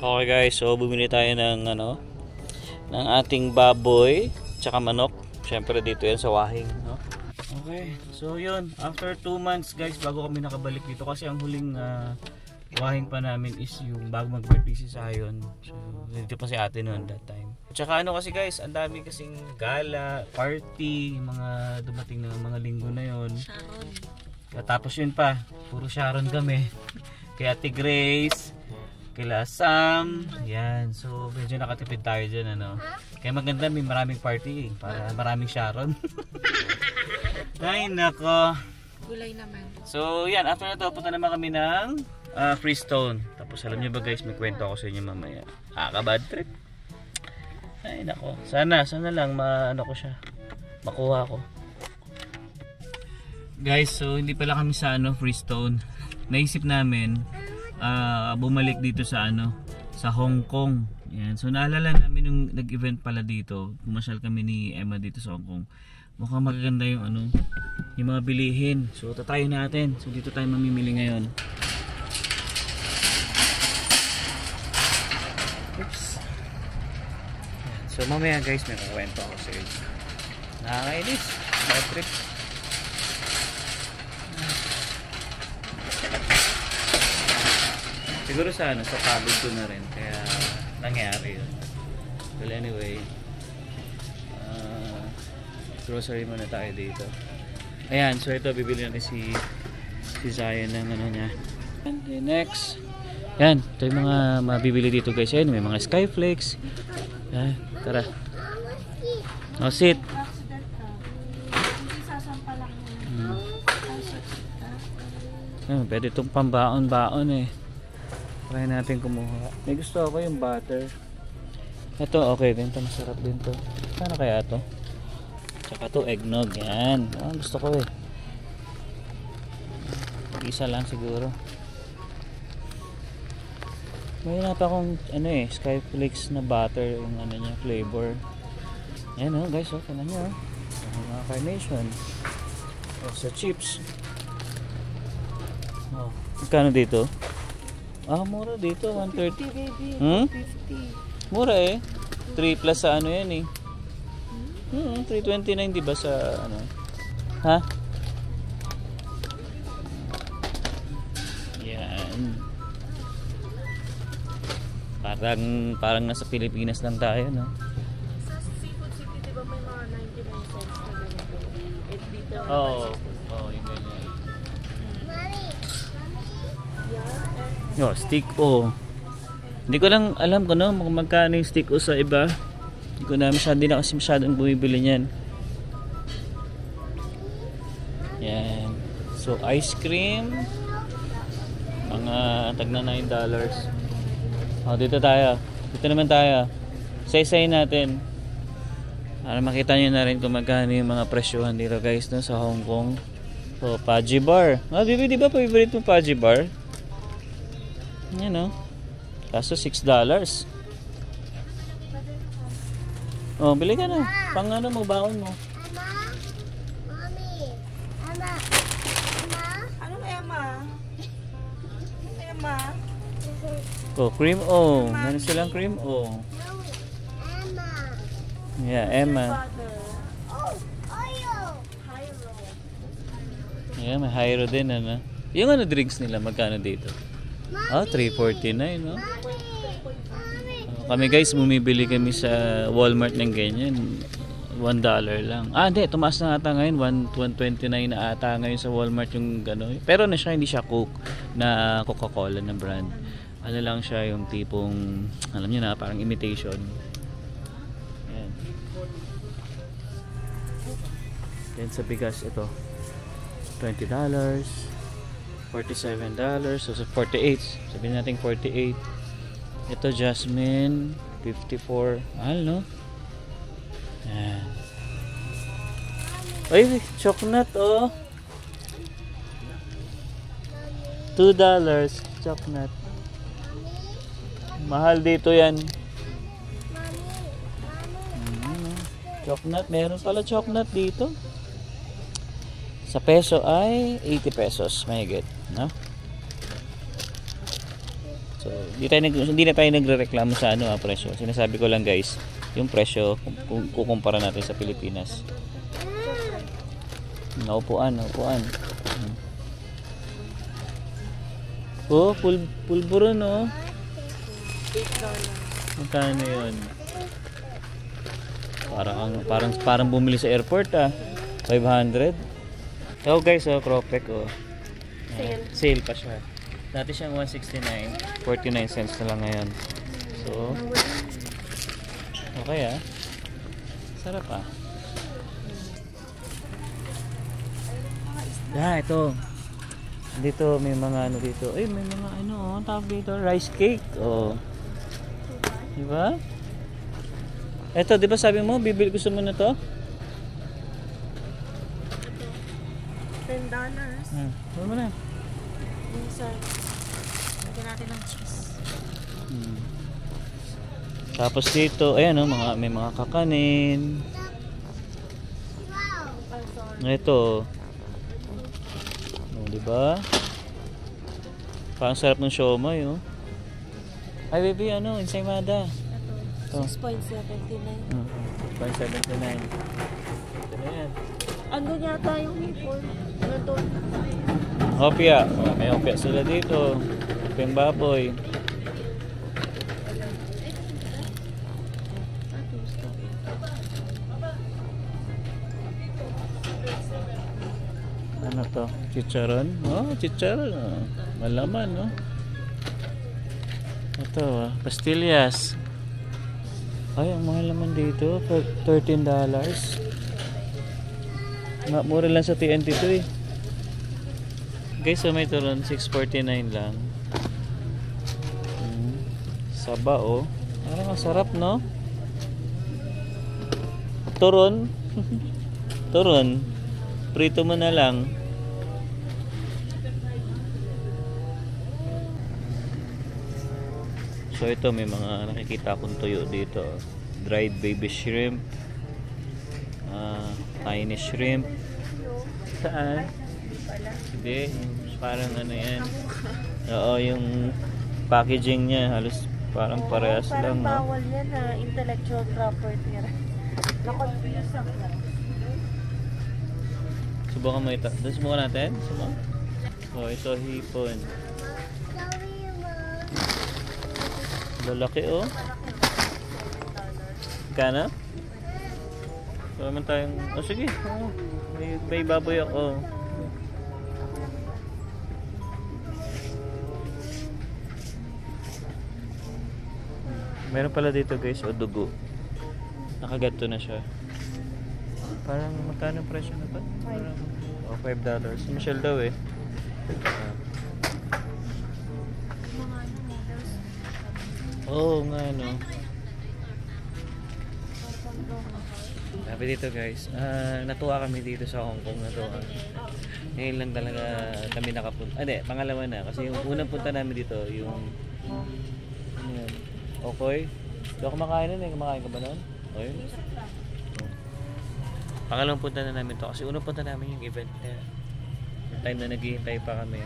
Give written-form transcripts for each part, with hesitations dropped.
Okay guys, so bumili tayo ng ng ating baboy tsaka manok. Syempre dito yan sa Wahing, no? Okay, so yun, after 2 months guys bago kami nakabalik dito kasi ang huling Wahing pa namin is yung bago mag-birthday si Zion. So dito pa si ate noon that time. Tsaka kasi guys, ang dami kasing gala, party, yung mga dumating na mga linggo na yon. Sharon. Tapos yun pa, puro Sharon kami. Kay Ate Grace, kila Sam, yan. So medyo nakatipid tayo dyan, Kaya maganda, may maraming party para maraming Sharon. Ay nako. Gulay naman. So yan, after na to, punta naman kami ng Freestone. Tapos alam nyo ba guys, may kwento ako sa inyo mamaya. Bad trip. Ay nako, sana lang ko siya, makuha ko. Guys, so hindi pala kami sa Freestone. Naisip namin bumalik dito sa sa Hong Kong. Yan. So naalala namin nung nag-event pala dito, pumasyal kami ni Emma dito sa Hong Kong. Mukhang magaganda yung yung mga bilihin. So tatayin natin. So dito tayo mamimili ngayon. Oops. Yan. So mamaya guys, may kukwento ako sa inyo. Nakakainis. Bad trip. Siguro sa pagod ko na rin kaya nangyari yun. Well anyway, grocery muna tayo dito. Ayan, so ito bibili natin si Zion ng niya. And then next, yan, ito yung mga mabibili dito guys. Ayan, may mga Skyflakes. Ayan, tara. Sit. Pwede itong pambaon-baon try natin kumuha. May gusto ako yung butter. Ito okay din, ito masarap din to. Paano kaya to? Tsaka to eggnog, yan. Gusto ko isa lang siguro. May nata akong Skyflakes na butter yung niya flavor. Yan guys, tingnan niyo mga carnation. Sa chips. Magkano dito? Mura dito, 130. 50. Mura 3 plus sa yan 329 diba sa Ha? Yan. Parang nasa Pilipinas lang tayo, no? Sa Seafood City diba may mga 99 cents na ganito? Dito. Yung ganyan. Yeah. Stick O. Hindi ko lang alam kung magkano yung stick O sa iba. Hindi ko na kasi masyadong bumibili niyan. Yan. So ice cream mga tagna $9. Dito tayo. Dito naman tayo. Say natin. Para makita niyo na rin kung magkano yung mga presyohan dito guys sa Hong Kong. So Pudgy Bar. Di ba favorite mo Pudgy Bar? Yan kaso $6. Bili ka na. Pang mo, baon mo. Anong Emma? Emma? Cream O. Meron silang cream O. Yeah, Emma. Yeah, may Hyro din, Yung drinks nila, magkano dito? $3.49, no? Kami guys, bumibili kami sa Walmart ng ganyan. $1 lang. Hindi, tumaas na ata ngayon. $1.29 na ata ngayon sa Walmart yung gano'n. Pero hindi siya Coke na Coca-Cola na brand. Lang siya yung tipong, alam niyo na, parang imitation. Ayan. Then sa bigas, ito. $20. $47. So sa 48. Sabihin natin 48. Ito jasmine 54. Mahal, no? Ayan. Ay, chocolate $2 chocolate. Mahal dito yan. Chocolate, meron pala chocolate dito. Sa peso ay 80 pesos mahigit, no? So, hindi na tayo nagrereklamo sa presyo. Sinasabi ko lang guys, yung presyo kung kukumpara natin sa Pilipinas. Naupuan. Oh, pulburo no. $8. Magkano 'yon? Parang bumili sa airport 500. Oh guys, Cropec sale pa siya. Dati siyang 169, 49 cents na lang ngayon. So, okay sarap ito. Dito may mga dito. Ay, may mga tawag dito, rice cake. Di ba? Ito, di ba sabi mo, gusto mo na to? $10. Ano mo na? Minsan, lagyan natin ng cheese. Tapos dito, ayan may mga kakanin. Ito. Di ba? Parang sarap ng siomai, Ay, baby, ensaymada. Ito, 6.79. 6.79. Ito na yan. Andun yata yung hipon. Nandun. Opya. May opya sila dito. Opyang baboy. Ano to? Chicharon? Chicharon. Malaman, Ito, pastillas. Ay, ang mahal naman dito. $13. Mura lang sa TNT to Guys, may turon. $6.49 lang. Saba, Parang masarap, no? Turon. Turon. Prito mo na lang. So ito, may mga nakikita akong tuyo dito. Dried baby shrimp. Tiny shrimp. Saan? Hindi, parang yan. Oo, yung packaging niya halos parang parehas lang, Parang bawal yan intellectual property. Na-confuse ako. Subukan mo ito. Subukan natin? Ito hipon. Lalaki, Kano? So naman tayong... sige. May baboy ako. Meron pala dito guys, dugo. Nakaganto na siya. Parang magkano presyo na to? Parang $5. Si Michelle daw Oo nga Sabi dito guys, natuwa kami dito sa Hong Kong na to. Ngayon lang talaga kami nakapunta. Pangalawa na. Kasi yung unang punta namin dito, yung Okoy. Hindi ako kumakain nun Kumakain ka ba nun? Okay. Pangalawang punta na namin to. Kasi unang punta namin yung event na yung time na naghihintay pa kami.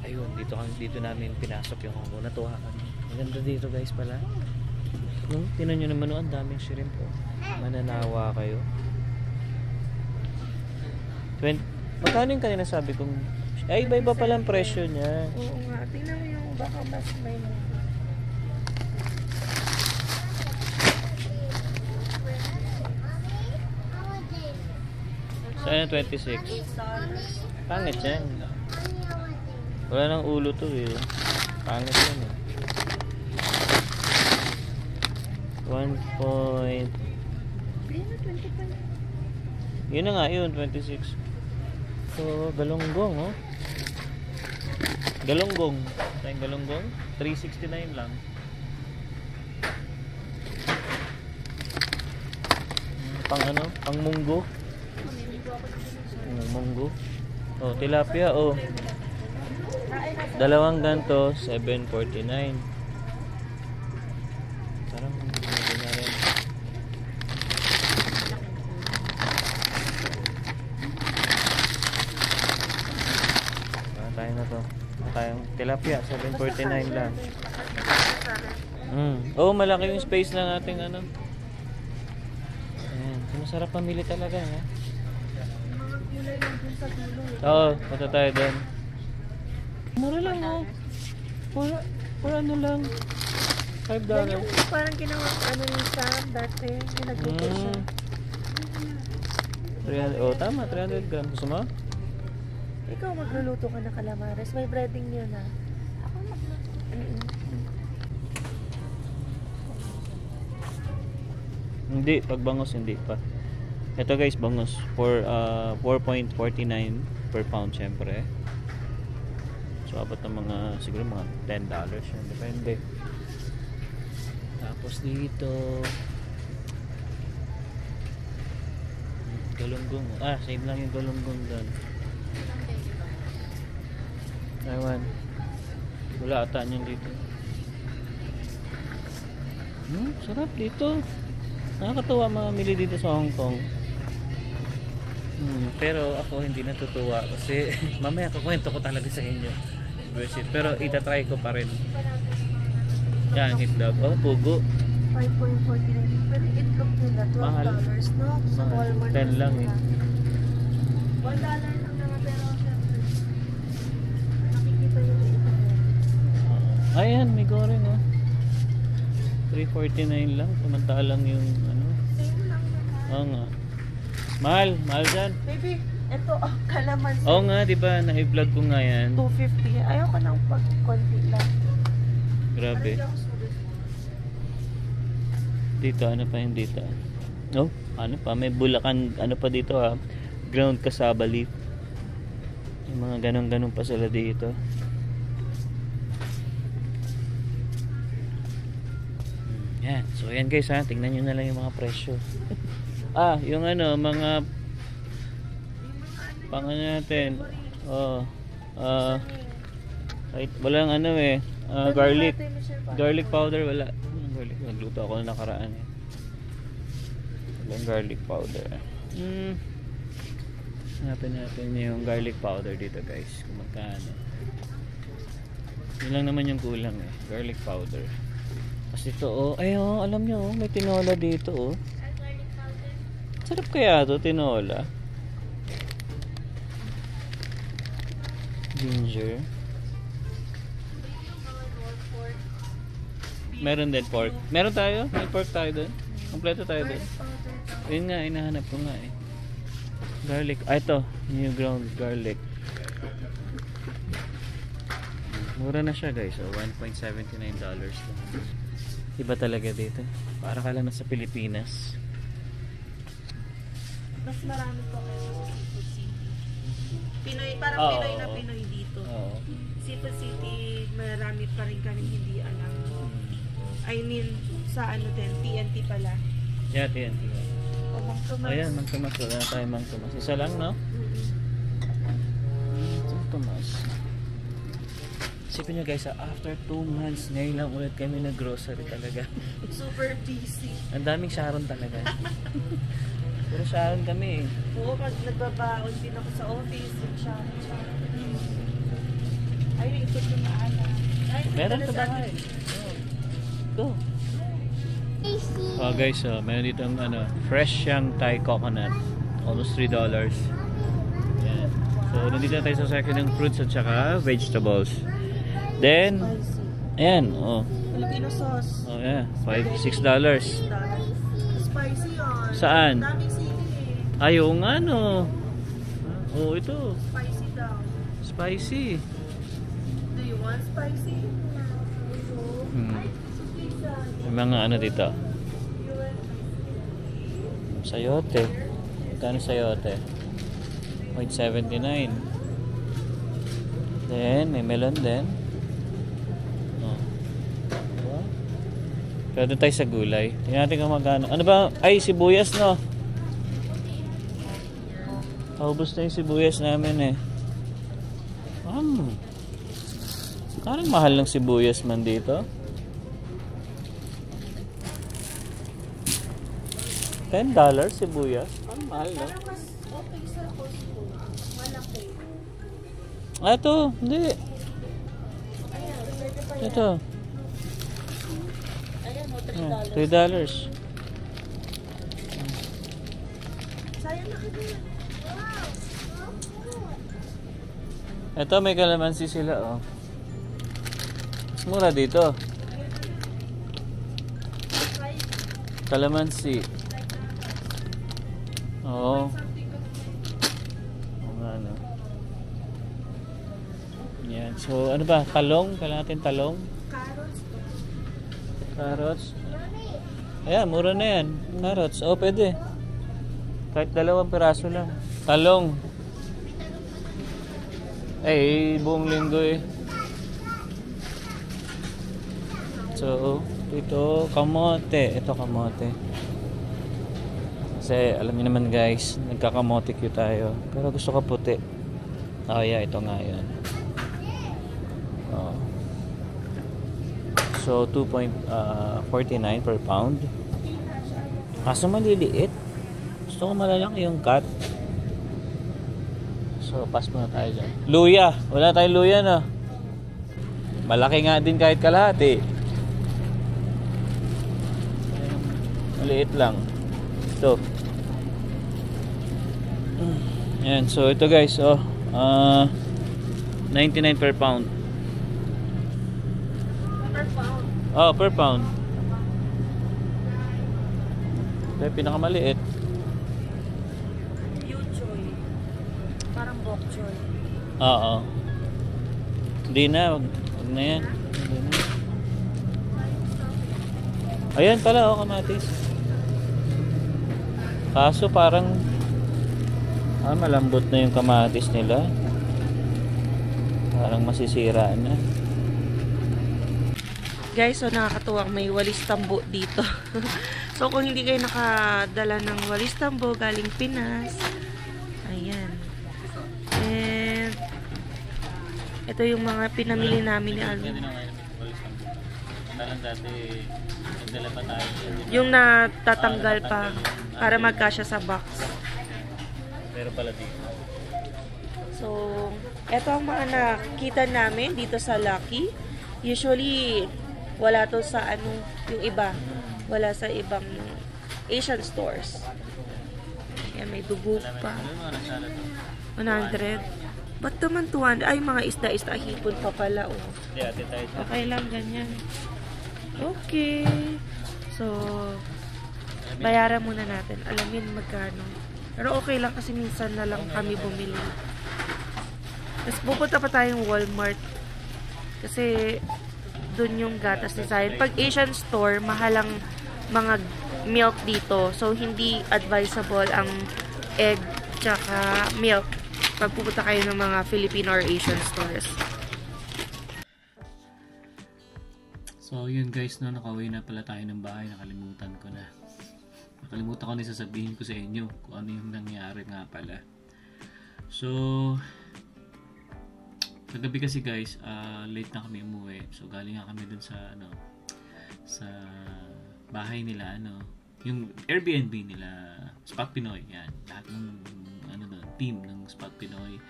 Ayun, dito namin pinasok yung Hong Kong. Natuwa kami. Maganda dito guys pala. Tinan nyo naman ang daming shrimp Mananawa kayo. Magkano yung kanina sabi kong iba-iba pala ang presyo niya. Oo nga, tingnan mo yung baka mas may Saan 26? Pangit yan. Wala nang ulo to Pangit yan 1 point. Yun na nga yun, 26. So, galunggong Galunggong. Tayong galunggong, $3.69 lang. Pang munggo. Munggo. Tilapia dalawang ganto, $7.49. Parang hindi na rin. Tayo na to. Tayong tilapia, 749 lang. Oh, malaki yung space ng ating ano. Ayan, masarap pamili talaga, ha? Mga kulay lang dun sa dulo eh. Oo, punta tayo doon. Mura lang, oh. For ano lang. $5. Yan yung parang ginawa ano yung Sam dati. Yung nagluto siya. 300, oh tama, 300 grams. Gusto mo? Ikaw magluluto ka na calamares. May breading yun ah. Ako magluto. Hindi, pag bangos hindi pa. Ito guys, bangos for 4.49 per pound syempre. So abot ng mga siguro mga $10 yan, depende. Tapos dito galunggong. Same lang yung galunggong doon. Ewan. Wala ata yun dito. Sarap dito. Nakakatuwa mamili dito sa Hong Kong. Pero ako hindi natutuwa kasi mamaya kukwento ko talaga sa inyo. Pero itatry ko pa rin. Yan, itlog. Oh, pugo. 5.49. Pero itlog nila, $12, Mahal. no? Sa Walmart. 10 lang eh. $1 lang naman, pero syempre, nakikita yung itlog. Ayan, may goreng oh. 3.49 lang. Samantalang yung ano. Same lang naman. Oo nga. Mahal dyan. Baby, ito, kalamansi. Oo nga, di ba? Na-vlog ko nga yan. $2.50. Ayoko nang pag-konti lang. Grabe. Dito, ano pa yung dito? Oh, ano pa? May bulakan, ano pa dito ha? Ground cassava leaf. Yung mga ganun-ganun pa sila dito. Yan. So, ayan guys ha. Tingnan nyo na lang yung mga presyo. Yung ano, mga pang ano natin. Walang ano eh. Garlic powder wala. Garlic, nagluto ako na nakaraan eh. Walang garlic powder. Hanapin natin yung garlic powder dito guys. Kung magkano. Yun lang naman yung kulang eh. Garlic powder. Kasi ito alam nyo may tinola dito oh. Sarap kaya to tinola. Ginger. Meron din pork. Meron tayo? May pork tayo doon. Kompleto tayo doon. Yun nga, hinahanap ko nga eh. Garlic. Ito. New ground garlic. Mura na siya guys. So, $1.79 lang. Iba talaga dito. Para ka lang nasa Pilipinas. Mas marami pa kayo sa Seafood City. Pinoy, parang Pinoy na Pinoy dito. Seafood City, marami pa rin kami hindi alam. I mean, sa ano din, TNT pala. Yeah, TNT. Mang Tomas. Ayan, Mang Tomas. Wala na tayo Mang Tomas. Isa lang, no? Mang Tomas. Isipin nyo guys, after 2 months, ngayon lang ulit kami nag-grocery talaga. Super busy. Ang daming Sharon talaga. Puro Sharon kami eh. Oo, pag nagbabaon din ako sa office, yung Sharon. Ay, may ikot yung maala. Meron ka ba eh? Go. Guys, meron dito ano, fresh young Thai coconut. Almost $3. Yan. So, nandito na tayo sa section ng fruits at saka vegetables. Then, ayan, Filipino sauce. yeah, $6. Spicy yun. Saan? Daming sili eh. Ayaw nga no. Ito. Spicy daw. Spicy. Do you want spicy? May mga ano dito. Sayote. Magkano sayote? 0.79. Then, may melon din. Kaya doon tayo sa gulay. Tingnan natin kung magkano. Ano ba? Ay, sibuyas no. Paubos na yung sibuyas namin eh. Parang mahal ng sibuyas man dito. $10 sibuyas. Ang mahal no? Parang mas okay sa Costco. Malaki. Ito, hindi. Ito. Ayan mo, $3. Sayang na kita. Ito, may kalamansi sila, oh. Mas mura dito. Kalamansi. Oo. Ano. Yan. So, ano ba? Talong? Kailangan natin talong? Carrots. Carrots. Ayan, mura na yan. Carrots. Oh, pwede. Kahit 2 piraso lang. Talong. Eh, buong linggo eh. So, ito, kamote. Ito, kamote. Kasi, alam niyo naman guys, nagkakamote cute tayo. Pero gusto ko puti. Oh, yeah, ito nga yun. Oh. So, 2.49 per pound. Kaso maliliit. Gusto ko malalaki yung cut. So, pass muna tayo dyan. Luya. Wala tayong luya, no? Malaki nga din kahit kalahati. Maliit lang. Ito. Ayan. So, ito guys. Oh, 99 per pound. Per pound. Oh, per pound. Ito yung pinakamaliit. Yuchoy. Parang bok choy. Oo. Hindi na. Wag na yan. Hindi na. Ayan pala, oh, kamatis. Kaso parang malambot na yung kamatis nila. Parang masisira na. Guys, so nakakatuwang may walis tambo dito. So kung hindi kayo nakadala ng walis tambo galing Pinas, ayan. And ito yung mga pinamili namin ni Alvin. Nagdala pa tayo. Yung natatanggal pa para magkasya sa box. Pero pala dito. So, ito ang mga nakita namin dito sa Lucky. Usually, wala to sa yung iba. Wala sa ibang Asian stores. Yan, may dugo pa. 100. Ba't naman 200? Ay, mga isda-isda. Hipon pa pala, oh. Okay lang, ganyan. Okay. So, bayaran muna natin. Alamin magkano. Pero okay lang kasi minsan na lang kami bumili. Tapos pupunta pa tayong Walmart. Kasi dun yung gatas ni Zion. Pag Asian store, mahalang mga milk dito. So, hindi advisable ang egg tsaka milk pag pupunta kayo ng mga Filipino or Asian stores. So, yun guys, no, nakauwi na pala tayo ng bahay. Nakalimutan ko na sasabihin ko sa inyo kung ano yung nangyari nga pala. So, kagabi kasi guys, late na kami umuwi. So, galing nga kami dun sa sa bahay nila, yung Airbnb nila, Spot Pinoy, yan. Lahat ng team ng Spot Pinoy.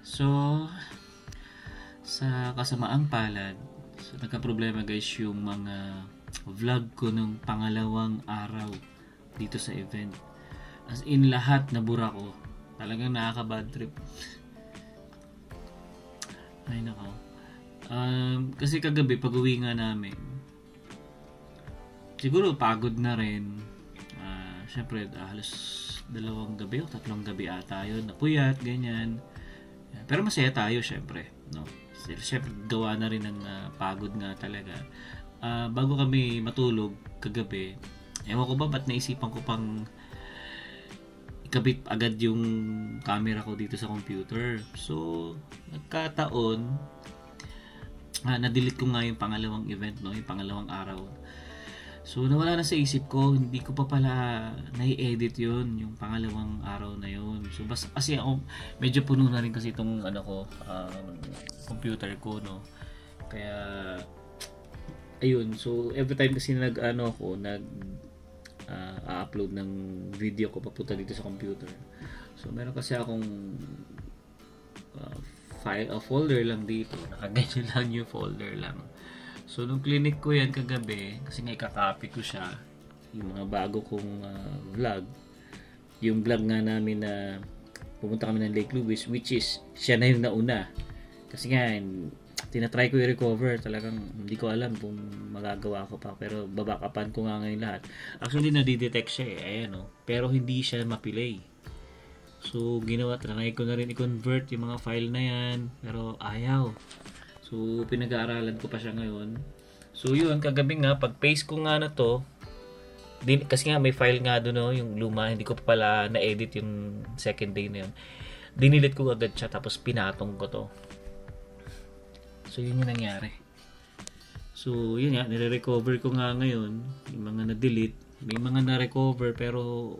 So, sa kasamaang palad, so, nagka-problema guys yung mga vlog ko nung pangalawang araw dito sa event. As in, lahat nabura ko. Talagang nakaka-bad trip. Ay nako. Kasi kagabi pag uwi nga namin, siguro pagod na rin. Syempre halos 2 gabi o 3 gabi ata yun. Napuyat, ganyan. Pero masaya tayo syempre. No? Syempre gawa na rin ng pagod nga talaga. Bago kami matulog kagabi, ewan ko ba ba't naisipan ko pang ikabit agad yung camera ko dito sa computer. So, nagkataon, na-delete ko nga yung pangalawang event, no? Yung pangalawang araw. So, nawala na sa isip ko, hindi ko pa pala nai-edit yun, yung pangalawang araw na yun. So, kasi ako, medyo puno na rin kasi itong computer ko, no? Kaya, ayun. So, every time kasi upload ng video ko papunta dito sa computer. So, meron kasi akong file o folder lang dito. Nakaganyan lang yung folder lang. So, nung clinic ko yan kagabi, kasi nga ikakopy ko siya, yung mga bago kong vlog, yung vlog nga namin na pumunta kami ng Lake Louise, which is, siya na yung nauna. Kasi nga, tinatry ko i-recover. Talagang, hindi ko alam kung magagawa ko pa. Pero, babakapan ko nga ngayon lahat. Actually, nadidetect siya eh. Ayan o. Pero, hindi siya mapilay. So, try ko na rin i-convert yung mga file na yan. Pero, ayaw. So, pinag-aaralan ko pa siya ngayon. So, yun, kagabi nga, pag-paste ko nga na to, kasi nga may file nga doon, no, yung luma, hindi ko pa pala na-edit yung second day na yun. Dinilit ko agad siya, tapos pinatong ko to. So, yun yung nangyari. So, yun nga, nire-recover ko nga ngayon, yung mga na-delete. May mga na-recover, pero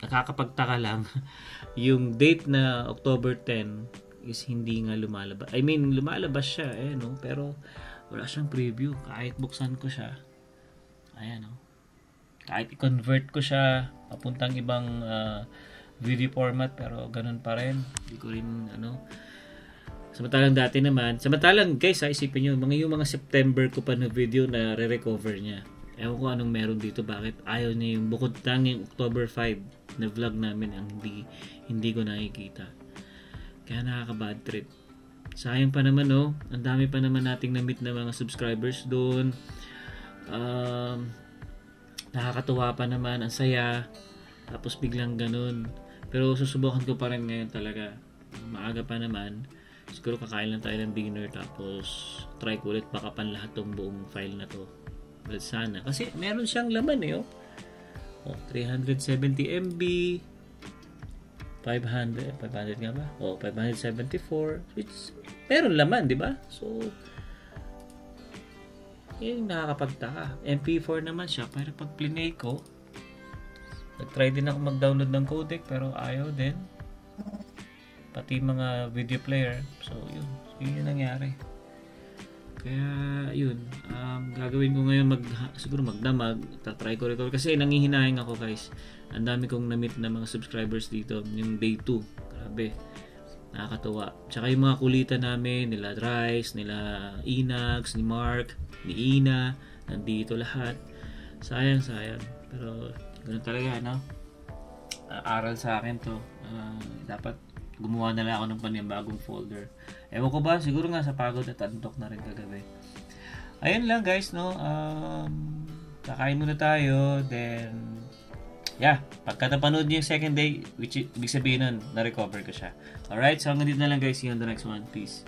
nakakapagtaka lang. Yung date na October 10 is hindi nga lumalabas. I mean, lumalabas siya, no? Pero wala siyang preview. Kahit buksan ko siya, ayan, no? Kahit i-convert ko siya papuntang ibang video format, pero ganun pa rin. Hindi ko rin, samantalang guys, isipin nyo, yung mga September ko pa na video na re-recover niya. Ewan ko anong meron dito, bakit ayaw niya yung bukod tanging October 5 na vlog namin ang hindi ko nakikita. Kaya nakaka-bad trip. Sayang pa naman, no? Ang dami pa naman nating na-meet na mga subscribers doon. Nakakatuwa pa naman, ang saya. Tapos biglang ganun. Pero susubukan ko pa rin ngayon talaga. Maaga pa naman. Siguro kakain lang tayo ng dinner, tapos try ko ulit bakapan lahat tong buong file na to. Well, sana. Kasi meron siyang laman eh, oh. 370 MB. 500 nga ba? 574. Which, meron laman, di ba? So, yun nakakapagtaka. MP4 naman siya, pero pag plinay ko, nag-try din ako mag-download ng codec, pero ayaw din. Pati mga video player. So, yun yung nangyari. Kaya, yun. Gagawin ko ngayon, siguro magdamag. Tatry ko recover. Kasi nangihinayang ako, guys. Ang dami kong na-meet na mga subscribers dito. Yung day 2. Grabe. Nakakatuwa. Tsaka yung mga kulitan namin, nila Rice, nila Inags, ni Mark, ni Ina, nandito lahat. Sayang. Pero, ganun talaga, no? Aral sa akin to. Dapat gumawa na lang ako ng panibagong folder. Ewan ko ba, siguro nga sa pagod at antok na rin kagabi. Ayun lang guys, no? Kakain muna tayo, then pagka napanood niyo yung second day, which ibig sabihin nun, na-recover ko siya. Alright, so hanggang dito na lang guys. See you on the next one. Peace.